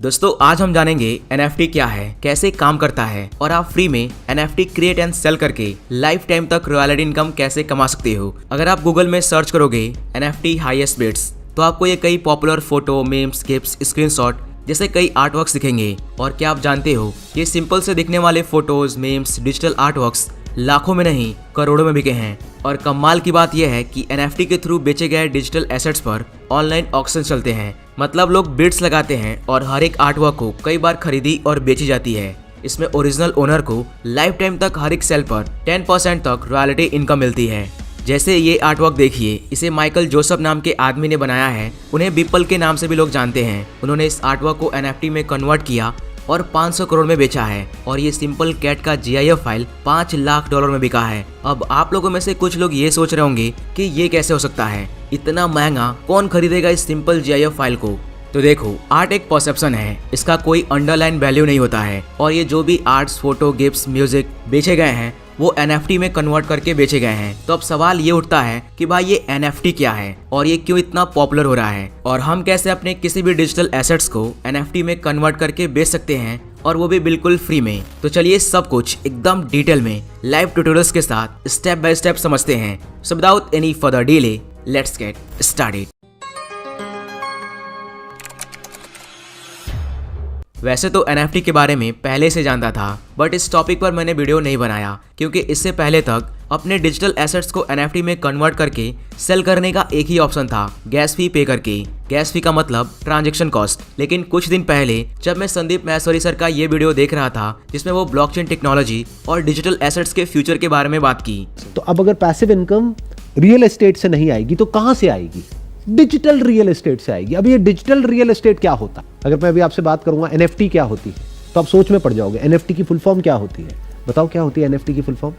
दोस्तों आज हम जानेंगे NFT क्या है, कैसे काम करता है और आप फ्री में NFT क्रिएट एंड सेल करके लाइफ टाइम तक रॉयल्टी इनकम कैसे कमा सकते हो। अगर आप गूगल में सर्च करोगे NFT हाईएस्ट बिड्स तो आपको ये कई popular photo, memes, gifts, screenshot जैसे कई आर्टवर्क्स दिखेंगे। और क्या आप जानते हो ये सिंपल से दिखने वाले फोटोज, मीम्स, डिजिटल आर्टवर्क्स लाखों में नहीं करोड़ों में बिके हैं। और कमाल की बात यह है कि NFT के थ्रू बेचे गए डिजिटल एसेट्स पर ऑनलाइन ऑक्शन चलते हैं। मतलब लोग बिड्स लगाते हैं और हर एक आर्टवर्क को कई बार खरीदी और बेची जाती है। इसमें ओरिजिनल ओनर को लाइफ टाइम तक हर एक सेल पर 10% तक रॉयल्टी इनकम मिलती है। जैसे ये आर्टवर्क देखिए, इसे माइकल जोसेफ नाम के आदमी ने बनाया है। उन्हें बिपल के नाम से भी लोग जानते हैं। उन्होंने इस आर्टवर्क को NFT में कन्वर्ट किया और 500 करोड़ में बेचा है। और ये सिंपल कैट का GIF फाइल $5 लाख में बिका है। अब आप लोगों में से कुछ लोग ये सोच रहे होंगे कि ये कैसे हो सकता है, इतना महंगा कौन खरीदेगा इस सिंपल GIF फाइल को। तो देखो, आर्ट एक परसेप्शन है, इसका कोई अंडरलाइन वैल्यू नहीं होता है। और ये जो भी आर्ट्स, फोटो, गिफ्ट्स, म्यूजिक बेचे गए हैं वो NFT में कन्वर्ट करके बेचे गए हैं। तो अब सवाल ये उठता है कि भाई ये NFT क्या है और ये क्यों इतना पॉपुलर हो रहा है, और हम कैसे अपने किसी भी डिजिटल एसेट्स को NFT में कन्वर्ट करके बेच सकते हैं, और वो भी बिल्कुल फ्री में। तो चलिए सब कुछ एकदम डिटेल में लाइव ट्यूटोरियल्स के साथ स्टेप बाय स्टेप समझते हैं। So without any further delay let's get started. वैसे तो NFT के बारे में पहले से जानता था, बट इस टॉपिक पर मैंने वीडियो नहीं बनाया क्योंकि इससे पहले तक अपने डिजिटल एसेट्स को NFT में कन्वर्ट करके सेल करने का एक ही ऑप्शन था, गैस फी पे करके। गैस फी का मतलब ट्रांजैक्शन कॉस्ट। लेकिन कुछ दिन पहले जब मैं संदीप महेश्वरी सर का ये वीडियो देख रहा था जिसमें वो ब्लॉकचेन टेक्नोलॉजी और डिजिटल एसेट्स के फ्यूचर के बारे में बात की। तो अब अगर पैसिव इनकम रियल एस्टेट से नहीं आएगी तो कहां से आएगी? डिजिटल रियल एस्टेट से आएगी। अब ये डिजिटल रियल एस्टेट क्या होता? अगर मैं अभी आपसे बात करूंगा NFT क्या होती है तो आप सोच में पड़ जाओगे। NFT की फुल फॉर्म क्या होती है? बताओ क्या होती है NFT की full form?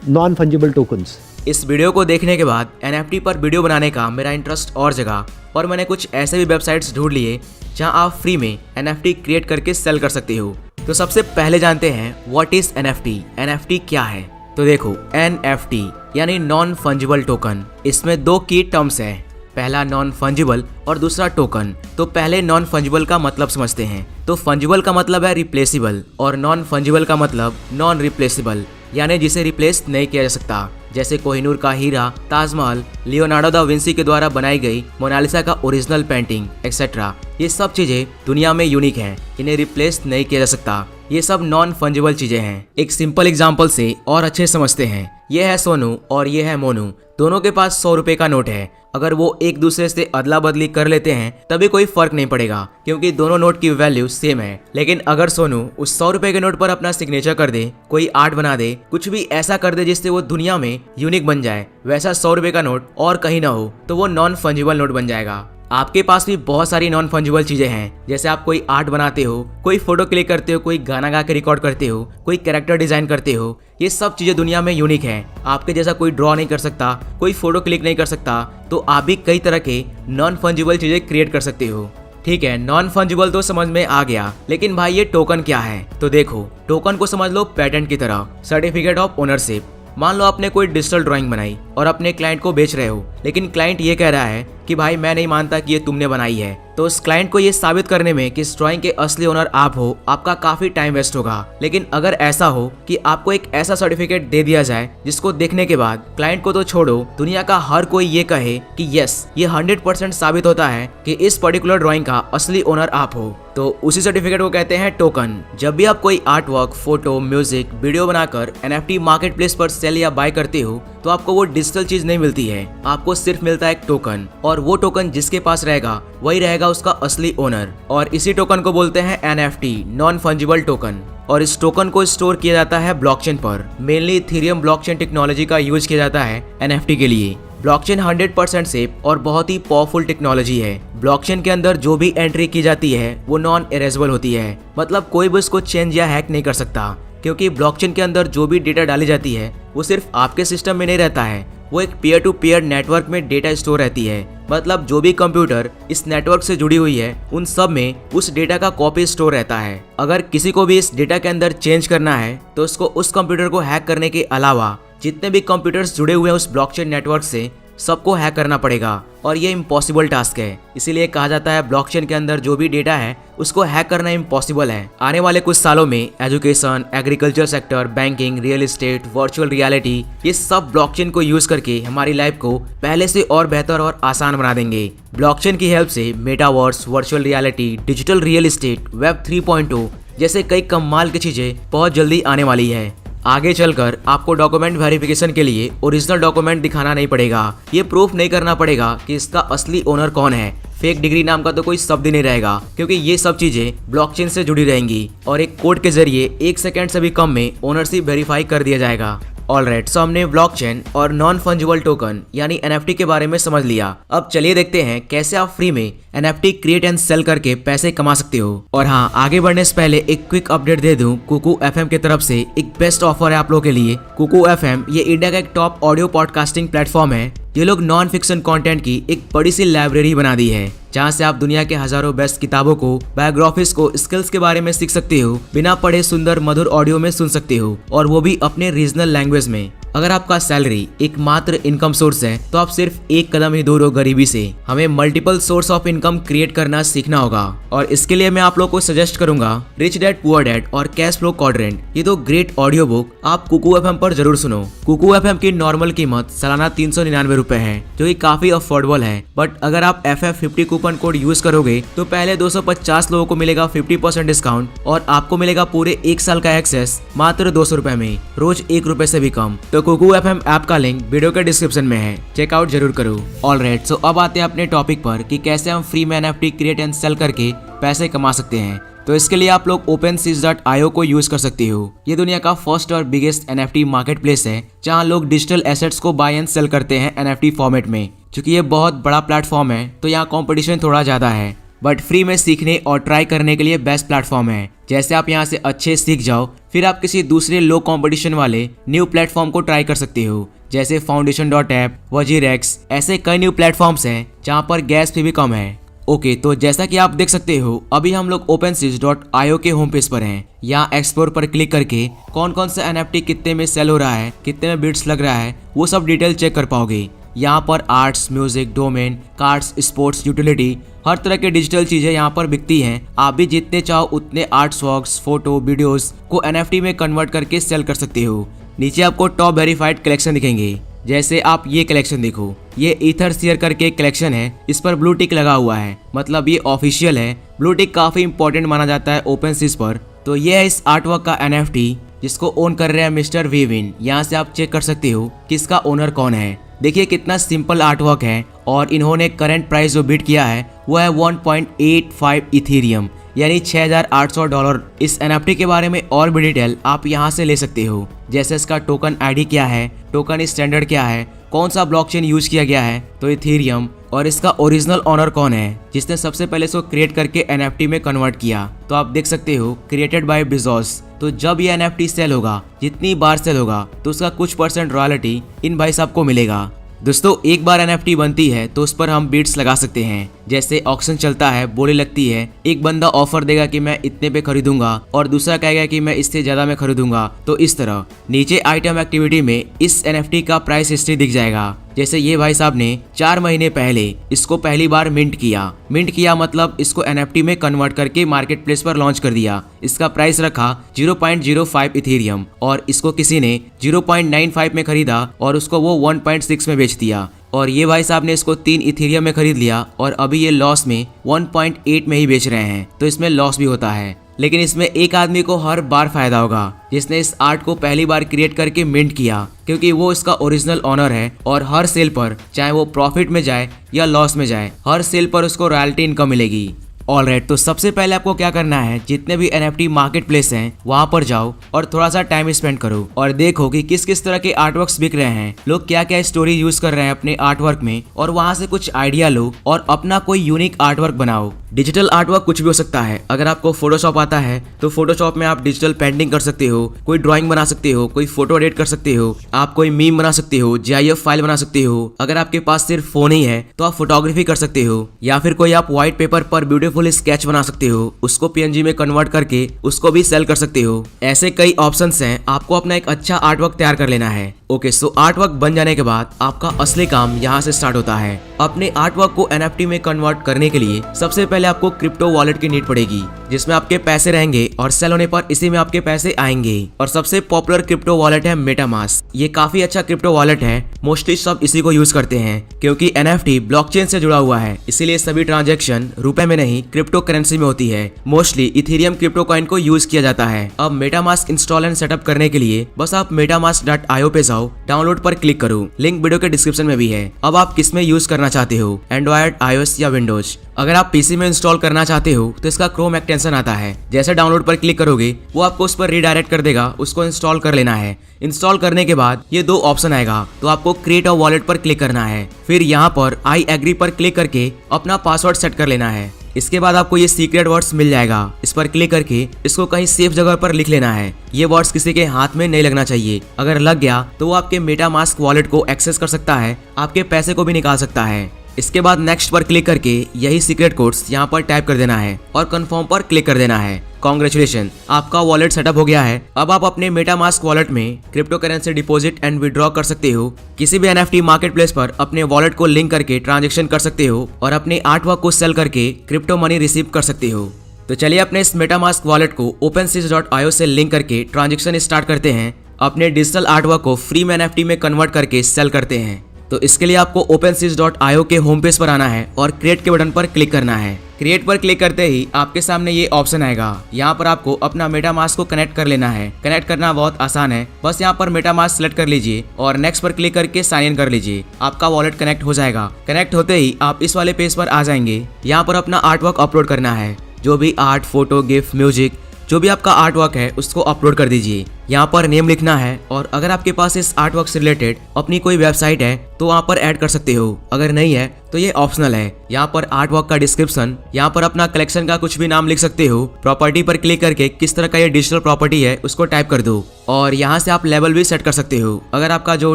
Non fungible tokens. इस वीडियो को देखने के बाद NFT पर वीडियो बनाने का मेरा इंटरेस्ट और जगा और मैंने कुछ ऐसे भी वेबसाइट्स ढूंढ लिए जहां आप फ्री में NFT क्रिएट करके सेल कर सकते हो। तो सबसे पहले जानते हैं व्हाट इज NFT। NFT क्या है? तो देखो, NFT यानी नॉन फंजिबल टोकन। इसमें दो की टर्म्स है, पहला नॉन फंजिबल और दूसरा टोकन। तो पहले नॉन फंजिबल का मतलब समझते हैं। तो फंजिबल का मतलब है रिप्लेसिबल और नॉन फंजिबल का मतलब नॉन रिप्लेसिबल, यानी जिसे रिप्लेस नहीं किया जा सकता। जैसे कोहिनूर का हीरा, ताजमहल, लियोनार्डो दा विंसी के द्वारा बनाई गई मोनालिसा का ओरिजिनल पेंटिंग एक्सेट्रा, ये सब चीजें दुनिया में यूनिक हैं, इन्हें रिप्लेस नहीं किया जा सकता। ये सब नॉन फंजिबल चीजें हैं। एक सिंपल एग्जांपल से और अच्छे समझते हैं। ये है सोनू और ये है मोनू, दोनों के पास 100 रुपए का नोट है। अगर वो एक दूसरे से अदला बदली कर लेते हैं तभी कोई फर्क नहीं पड़ेगा क्योंकि दोनों नोट की वैल्यू सेम है। लेकिन अगर सोनू उस 100 रुपए के नोट पर अपना सिग्नेचर कर दे, कोई आर्ट बना दे, कुछ भी ऐसा कर दे जिससे वो दुनिया में यूनिक बन जाए, वैसा 100 रुपए का नोट और कहीं ना हो, तो वो नॉन फंजिबल नोट बन जाएगा। आपके पास भी बहुत सारी नॉन फंजिबल चीजें हैं। जैसे आप कोई आर्ट बनाते हो, कोई फोटो क्लिक करते हो, कोई गाना गा के रिकॉर्ड करते हो, कोई कैरेक्टर डिजाइन करते हो, ये सब चीजें दुनिया में यूनिक हैं। आपके जैसा कोई ड्रॉ नहीं कर सकता, कोई फोटो क्लिक नहीं कर सकता। तो आप भी कई तरह के नॉन फंजिबल चीजें क्रिएट कर सकते हो। ठीक है, नॉन फंजिबल तो समझ में आ गया, लेकिन भाई ये टोकन क्या है? तो देखो, टोकन को समझ लो पेटेंट की तरह, सर्टिफिकेट ऑफ ओनरशिप। मान लो आपने कोई डिजिटल ड्राइंग बनाई और अपने क्लाइंट को बेच रहे हो, लेकिन क्लाइंट ये कह रहा है कि भाई मैं नहीं मानता कि ये तुमने बनाई है। तो उस क्लाइंट को ये साबित करने में कि इस ड्राइंग के असली ओनर आप हो, आपका काफी टाइम वेस्ट होगा। लेकिन अगर ऐसा हो कि आपको एक ऐसा सर्टिफिकेट दे दिया जाए जिसको देखने के बाद क्लाइंट को तो छोड़ो, दुनिया का हर कोई ये कहे कि यस, ये 100% साबित होता है कि इस पर्टिकुलर ड्राइंग का असली ओनर आप हो, तो उसी सर्टिफिकेट को कहते हैं टोकन। जब भी आप कोई art work, photo, music, video बनाकर NFT मार्केट प्लेस पर सेल या बाय करते हो तो आपको वो डिजिटल चीज नहीं मिलती है, आपको सिर्फ मिलता है एक टोकन। और वो टोकन जिसके पास रहेगा वही रहेगा उसका असली ओनर। और इसी टोकन को बोलते हैं NFT, नॉन फंजिबल टोकन। और इस टोकन को स्टोर किया जाता है ब्लॉकचेन पर। मेनली इथेरियम ब्लॉकचेन टेक्नोलॉजी का यूज किया जाता है NFT के लिए। ब्लॉकचेन 100% सेफ और बहुत ही पावरफुल टेक्नोलॉजी है। ब्लॉकचेन के अंदर जो भी एंट्री की जाती है वो नॉन इरेजेबल होती है, मतलब कोई भी उसको चेंज या हैक नहीं कर सकता। क्योंकि ब्लॉकचेन के अंदर जो भी डेटा डाली जाती है वो सिर्फ आपके सिस्टम में नहीं रहता है, वो एक पीयर टू पीयर नेटवर्क में डेटा स्टोर रहती है। मतलब जो भी कंप्यूटर इस नेटवर्क से जुड़ी हुई है उन सब में उस डेटा का कॉपी स्टोर रहता है। अगर किसी को भी इस डेटा के अंदर चेंज करना है तो उसको उस कंप्यूटर को हैक करने के अलावा जितने भी कंप्यूटर्स जुड़े हुए हैं उस ब्लॉकचेन नेटवर्क से सबको हैक करना पड़ेगा और ये इम्पॉसिबल टास्क है। इसीलिए कहा जाता है ब्लॉकचेन के अंदर जो भी डेटा है उसको हैक करना इम्पॉसिबल है। आने वाले कुछ सालों में education, agriculture sector, banking, real estate, virtual reality, ये सब ब्लॉकचेन को यूज करके हमारी लाइफ को पहले से और बेहतर और आसान बना देंगे। ब्लॉकचेन की हेल्प से metaverse, virtual reality, digital real estate, web 3.0 जैसे कई कमाल की चीजें बहुत जल्दी आने वाली है। आगे चलकर आपको डॉक्यूमेंट वेरिफिकेशन के लिए ओरिजिनल डॉक्यूमेंट दिखाना नहीं पड़ेगा। ये प्रूफ नहीं करना पड़ेगा कि इसका असली ओनर कौन है। फेक डिग्री नाम का तो कोई शब्द ही नहीं रहेगा, क्योंकि ये सब चीजें ब्लॉकचेन से जुड़ी रहेंगी और एक कोड के जरिए 1 सेकंड से भी कम में ओनरशिप वेरीफाई कर दिया जाएगा। ऑलराइट, सो हमने ब्लॉकचेन और नॉन फंजिबल टोकन यानी NFT के बारे में समझ लिया। अब चलिए देखते हैं कैसे आप फ्री में NFT क्रिएट एंड सेल करके पैसे कमा सकते हो। और हाँ, आगे बढ़ने से पहले एक क्विक अपडेट दे दूं, कुकू FM की तरफ से एक बेस्ट ऑफर है आप लोगों के लिए। कुकू FM ये इंडिया का एक टॉप ऑडियो पॉडकास्टिंग प्लेटफॉर्म है। ये लोग नॉन फिक्शन कंटेंट की एक बड़ी सी लाइब्रेरी बना दी है, जहाँ से आप दुनिया के हजारों बेस्ट किताबों को, बायोग्राफीज को, स्किल्स के बारे में सीख सकते हो। बिना पढ़े सुंदर मधुर ऑडियो में सुन सकते हो, और वो भी अपने रीजनल लैंग्वेज में। अगर आपका सैलरी एकमात्र इनकम सोर्स है तो आप सिर्फ एक कदम ही दूर हो गरीबी से। हमें multiple source of income create करना सीखना होगा, और इसके लिए मैं आप लोग को सजेस्ट करूंगा रिच डैड पुअर डैड और कैश फ्लो क्वाड्रेंट। ये दो ग्रेट ऑडियो बुक आप कुकू FM पर जरूर सुनो। कुकू FM की नॉर्मल कीमत सालाना 399 रुपए है, जो कि काफी अफोर्डेबल है। बट अगर आप FF50 कूपन कोड यूज करोगे तो पहले 250 लोगों को मिलेगा 50% डिस्काउंट, और आपको मिलेगा पूरे 1 साल का एक्सेस मात्र 200 रुपए में, रोज 1 रुपए से भी कम। तो कुकू FM ऐप का लिंक वीडियो के डिस्क्रिप्शन में है, चेकआउट जरूर करो। ऑलराइट, सो अब आते हैं अपने टॉपिक पर कि कैसे हम फ्री में NFT क्रिएट एंड सेल करके पैसे कमा सकते हैं। तो इसके लिए आप लोग OpenSeas.io को यूज कर सकते हो। ये दुनिया का फर्स्ट और बिगेस्ट NFT मार्केट प्लेस है, जहाँ लोग डिजिटल एसेट्स को बाय एंड सेल करते हैं NFT फॉर्मेट में। क्योंकि ये बहुत बड़ा प्लेटफॉर्म है तो यहाँ कॉम्पिटिशन थोड़ा ज्यादा है, बट फ्री में सीखने और ट्राई करने के लिए बेस्ट प्लेटफॉर्म है। जैसे आप यहाँ से अच्छे सीख जाओ, फिर आप किसी दूसरे लो कंपटीशन वाले न्यू प्लेटफॉर्म को ट्राई कर सकते हो, जैसे Foundation.app, WajirX, ऐसे कई न्यू प्लेटफॉर्म्स हैं जहाँ पर गैस फी भी कम है। ओके, तो जैसा कि आप देख सकते हो अभी हम लोग OpenSeas.io के होम पेज पर हैं। यहाँ एक्सप्लोर पर क्लिक करके कौन कौन सा NFT कितने में सेल हो रहा है, कितने में बिड्स लग रहा है, वो सब डिटेल चेक कर पाओगे। यहाँ पर arts, music, domain, cards, sports, utility, हर तरह के डिजिटल चीजें यहाँ पर बिकती हैं। आप भी जितने चाहो उतने आर्ट्स वर्क्स, फोटो, वीडियोस को NFT में कन्वर्ट करके सेल कर सकते हो। नीचे आपको टॉप वेरीफाइड कलेक्शन दिखेंगे, जैसे आप ये कलेक्शन देखो, ये ईथर शेयर करके एक कलेक्शन है। इस पर ब्लू टिक लगा हुआ है, मतलब ये ऑफिशियल है। ब्लू टिक काफी इंपॉर्टेंट माना जाता है OpenSeas पर। तो ये है इस आर्टवर्क का NFT, जिसको ओन कर रहे हैं मिस्टर वीविन। यहाँ से आप चेक कर सकते हो कि इसका ओनर कौन है। देखिए कितना सिंपल आर्टवर्क है, और इन्होंने करंट प्राइस जो बिड किया है वो है 1.85 इथेरियम, यानी $6,800। इस NFT के बारे में और भी डिटेल आप यहाँ से ले सकते हो, जैसे इसका टोकन ID क्या है, टोकन स्टैंडर्ड क्या है, कौन सा ब्लॉकचेन यूज किया गया है तो इथेरियम, और इसका ओरिजिनल ओनर कौन है जिसने सबसे पहले इसको क्रिएट करके NFT में कन्वर्ट किया। तो आप देख सकते हो क्रिएटेड बाय बेजोस। तो जब ये NFT सेल होगा, जितनी बार सेल होगा, तो उसका कुछ % रॉयल्टी इन भाई साहब को मिलेगा। दोस्तों, एक बार NFT बनती है तो उस पर हम बिड्स लगा सकते हैं। जैसे ऑक्शन चलता है, बोली लगती है, एक बंदा ऑफर देगा कि मैं इतने पे खरीदूंगा और दूसरा कहेगा कि मैं इससे ज्यादा में खरीदूंगा। तो इस तरह नीचे आइटम एक्टिविटी में इस NFT का प्राइस हिस्ट्री दिख जाएगा। जैसे ये भाई साहब ने 4 महीने पहले इसको पहली बार मिंट किया मतलब इसको NFT में कन्वर्ट करके मार्केट प्लेस पर लॉन्च कर दिया। इसका प्राइस रखा 0.05 इथेरियम, और इसको किसी ने 0.95 में खरीदा और उसको वो 1.6 में बेच दिया। और ये भाई साहब ने इसको 3 इथेरियम में खरीद लिया, और अभी ये लॉस में 1.8 में ही बेच रहे हैं। तो इसमें लॉस भी होता है, लेकिन इसमें एक आदमी को हर बार फायदा होगा जिसने इस आर्ट को पहली बार क्रिएट करके मिंट किया, क्योंकि वो इसका ओरिजिनल ओनर है। और हर सेल पर, चाहे वो प्रॉफिट में जाए या लॉस में जाए, हर सेल पर उसको रॉयल्टी इनकम मिलेगी। ऑलराइट, तो सबसे पहले आपको क्या करना है, जितने भी NFT मार्केट प्लेस हैं वहां पर जाओ और थोड़ा सा टाइम स्पेंड करो और देखो कि किस किस तरह के आर्टवर्क्स बिक रहे हैं, लोग क्या क्या स्टोरी यूज कर रहे हैं अपने आर्टवर्क में, और वहां से कुछ आइडिया लो और अपना कोई यूनिक आर्टवर्क बनाओ। डिजिटल आर्टवर्क कुछ भी हो सकता है। अगर आपको फोटोशॉप आता है तो फोटोशॉप में आप डिजिटल पेंटिंग कर सकते हो, कोई ड्राइंग बना सकते हो, कोई फोटो एडिट कर सकते हो, आप कोई मीम बना सकते हो, GIF फाइल बना सकते हो। अगर आपके पास सिर्फ फोन ही है तो आप फोटोग्राफी कर सकते हो, या फिर कोई आप व्हाइट पेपर पर ब्यूटीफुल स्केच बना सकते हो, उसको PNG में कन्वर्ट करके उसको भी सेल कर सकते हो। ऐसे कई ऑप्शंस हैं, आपको अपना एक अच्छा आर्टवर्क तैयार कर लेना है। ओके, सो आर्ट वर्क बन जाने के बाद आपका असली काम यहाँ से स्टार्ट होता है। अपने आर्ट वर्क को NFT में कन्वर्ट करने के लिए सबसे पहले आपको क्रिप्टो वॉलेट की नीड पड़ेगी, जिसमें आपके पैसे रहेंगे और सेल होने पर इसी में आपके पैसे आएंगे। और सबसे पॉपुलर क्रिप्टो वॉलेट है मेटामास्क। ये काफी अच्छा क्रिप्टो वॉलेट है, मोस्टली सब इसी को यूज करते हैं क्योंकि NFT ब्लॉकचेन से जुड़ा हुआ है, इसीलिए सभी ट्रांजेक्शन रुपए में नहीं क्रिप्टो करेंसी में होती है। मोस्टली इथेरियम क्रिप्टो कॉइन को यूज किया जाता है। अब मेटामास्क इंस्टॉल एंड सेटअप करने के लिए बस आप metamask.io पे जाओ, डाउनलोड पर क्लिक करो, लिंक वीडियो के डिस्क्रिप्शन में भी है। अब आप किस में यूज करना चाहते हो, एंड्रॉयड, iOS या विंडोज। अगर आप पीसी में इंस्टॉल करना चाहते हो तो इसका क्रोम एक्सटेंशन आता है, जैसे डाउनलोड पर क्लिक करोगे वो आपको उस पर रीडायरेक्ट कर देगा, उसको इंस्टॉल कर लेना है। इंस्टॉल करने के बाद ये दो ऑप्शन आएगा, तो आपको क्रिएट अ वॉलेट पर क्लिक करना है, फिर यहाँ पर आई एग्री पर क्लिक करके अपना पासवर्ड सेट कर लेना है। इसके बाद आपको ये सीक्रेट वर्ड्स मिल जाएगा, इस पर क्लिक करके इसको कहीं सेफ जगह पर लिख लेना है। ये वर्ड्स किसी के हाथ में नहीं लगना चाहिए, अगर लग गया तो वो आपके मेटामास्क वॉलेट को एक्सेस कर सकता है, आपके पैसे को भी निकाल सकता है। इसके बाद नेक्स्ट पर क्लिक करके यही सीक्रेट कोड्स यहाँ पर टाइप कर देना है और कंफर्म पर क्लिक कर देना है। कांग्रेचुलेशन, आपका वॉलेट सेटअप हो गया है। अब आप अपने मेटामास्क वॉलेट में crypto currency deposit and withdraw कर सकते हो। किसी भी NFT मार्केट प्लेस पर अपने वॉलेट को लिंक करके ट्रांजेक्शन कर सकते हो और अपने आर्ट वर्क को सेल करके क्रिप्टो मनी रिसीव कर सकते हो। तो चलिए अपने इस मेटामास्क वॉलेट को OpenSea.io से लिंक करके ट्रांजेक्शन स्टार्ट करते हैं। अपने डिजिटल आर्ट वर्क को फ्री में NFT में कन्वर्ट करके सेल करते हैं। तो इसके लिए आपको OpenSea.io के होम पेज पर आना है और क्रिएट के बटन पर क्लिक करना है। क्रिएट पर क्लिक करते ही आपके सामने ये ऑप्शन आएगा, यहाँ पर आपको अपना मेटामास्क को कनेक्ट कर लेना है। कनेक्ट करना बहुत आसान है, बस यहाँ पर मेटामास्क सेलेक्ट कर लीजिए और नेक्स्ट पर क्लिक करके साइन इन कर लीजिए। आपका वॉलेट कनेक्ट हो जाएगा। कनेक्ट होते ही आप इस वाले पेज पर आ जाएंगे। यहाँ पर अपना आर्ट वर्क अपलोड करना है, जो भी आर्ट, फोटो, गिफ्ट, म्यूजिक, जो भी आपका आर्ट वर्क है उसको अपलोड कर दीजिए। यहाँ पर नेम लिखना है और अगर आपके पास इस आर्ट वर्क से रिलेटेड अपनी कोई वेबसाइट है तो वहाँ पर ऐड कर सकते हो, अगर नहीं है तो ये ऑप्शनल है। यहाँ पर आर्ट वर्क का डिस्क्रिप्शन, यहाँ पर अपना कलेक्शन का कुछ भी नाम लिख सकते हो। प्रॉपर्टी पर क्लिक करके किस तरह का ये डिजिटल प्रॉपर्टी है उसको टाइप कर दो और यहाँ से आप लेवल भी सेट कर सकते हो, अगर आपका जो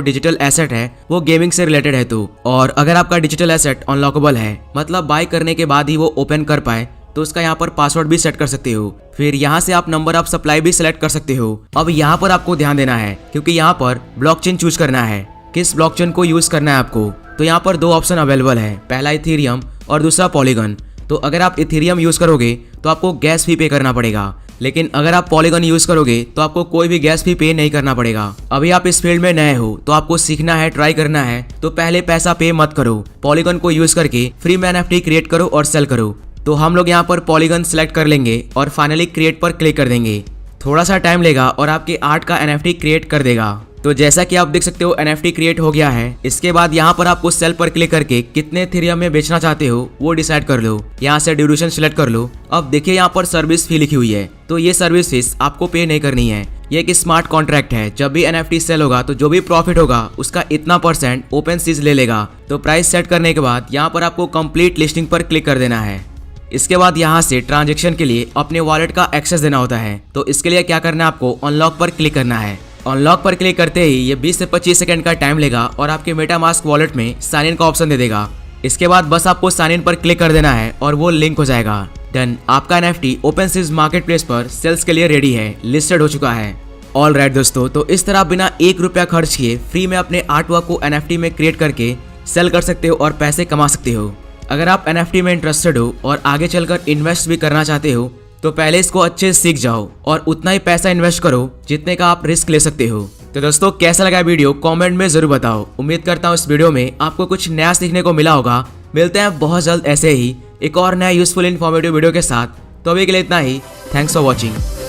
डिजिटल एसेट है वो गेमिंग से रिलेटेड है तो। और अगर आपका डिजिटल एसेट अनलॉकेबल है, मतलब बाय करने के बाद ही वो ओपन कर पाए, तो उसका यहाँ पर पासवर्ड भी सेट कर सकते हो। फिर यहाँ से आप नंबर ऑफ सप्लाई भी सिलेक्ट कर सकते हो। अब यहाँ पर आपको ध्यान देना है क्योंकि यहाँ पर ब्लॉकचेन चूज करना है, किस ब्लॉकचेन को यूज करना है आपको। तो यहाँ पर दो ऑप्शन अवेलेबल है, पहला इथेरियम और दूसरा पॉलीगन। तो अगर आप इथेरियम यूज करोगे तो आपको गैस फी पे करना पड़ेगा, लेकिन अगर आप पॉलीगन यूज करोगे तो आपको कोई भी गैस फी पे नहीं करना पड़ेगा। अभी आप इस फील्ड में नए हो तो आपको सीखना है, ट्राई करना है, तो पहले पैसा पे मत करो। पॉलीगन को यूज करके फ्री में NFT क्रिएट करो और सेल करो। तो हम लोग यहाँ पर पॉलीगन सेलेक्ट कर लेंगे और फाइनली क्रिएट पर क्लिक कर देंगे। थोड़ा सा टाइम लेगा और आपके आर्ट का NFT क्रिएट कर देगा। तो जैसा कि आप देख सकते हो NFT क्रिएट हो गया है। इसके बाद यहाँ पर आपको सेल पर क्लिक करके कितने इथेरियम में बेचना चाहते हो वो डिसाइड कर लो। यहाँ से ड्यूरेशन सिलेक्ट कर लो। अब देखिए यहाँ पर सर्विस फी लिखी हुई है, तो ये सर्विस फीस आपको पे नहीं करनी है। ये एक स्मार्ट कॉन्ट्रैक्ट है, जब भी NFT सेल होगा तो जो भी प्रॉफिट होगा उसका इतना % OpenSea ले लेगा। तो प्राइस सेट करने के बाद यहाँ पर आपको कंप्लीट लिस्टिंग पर क्लिक कर देना है। इसके बाद यहाँ से ट्रांजैक्शन के लिए अपने वॉलेट का एक्सेस देना होता है। तो इसके लिए क्या करना है, आपको अनलॉक पर क्लिक करना है। अनलॉक पर क्लिक करते ही ये 20 से 25 सेकंड का टाइम लेगा और आपके मेटामास्क वॉलेट में साइन इन का ऑप्शन दे देगा। इसके बाद बस आपको साइन इन पर क्लिक कर देना है और वो लिंक हो जाएगा। डन, आपका NFT OpenSea मार्केट प्लेस पर सेल्स के लिए रेडी है, लिस्टेड हो चुका है। ऑल राइट दोस्तों, तो इस तरह बिना 1 रुपया खर्च किए फ्री में अपने आर्ट वर्क को NFT में क्रिएट करके सेल कर सकते हो और पैसे कमा सकते हो। अगर आप NFT में इंटरेस्टेड हो और आगे चलकर इन्वेस्ट भी करना चाहते हो तो पहले इसको अच्छे से सीख जाओ और उतना ही पैसा इन्वेस्ट करो जितने का आप रिस्क ले सकते हो। तो दोस्तों, कैसा लगा वीडियो कमेंट में जरूर बताओ। उम्मीद करता हूँ इस वीडियो में आपको कुछ नया सीखने को मिला होगा। मिलते हैं बहुत जल्द ऐसे ही एक और नया यूजफुल इन्फॉर्मेटिव वीडियो के साथ। तो अभी के लिए इतना ही। Thanks for watching.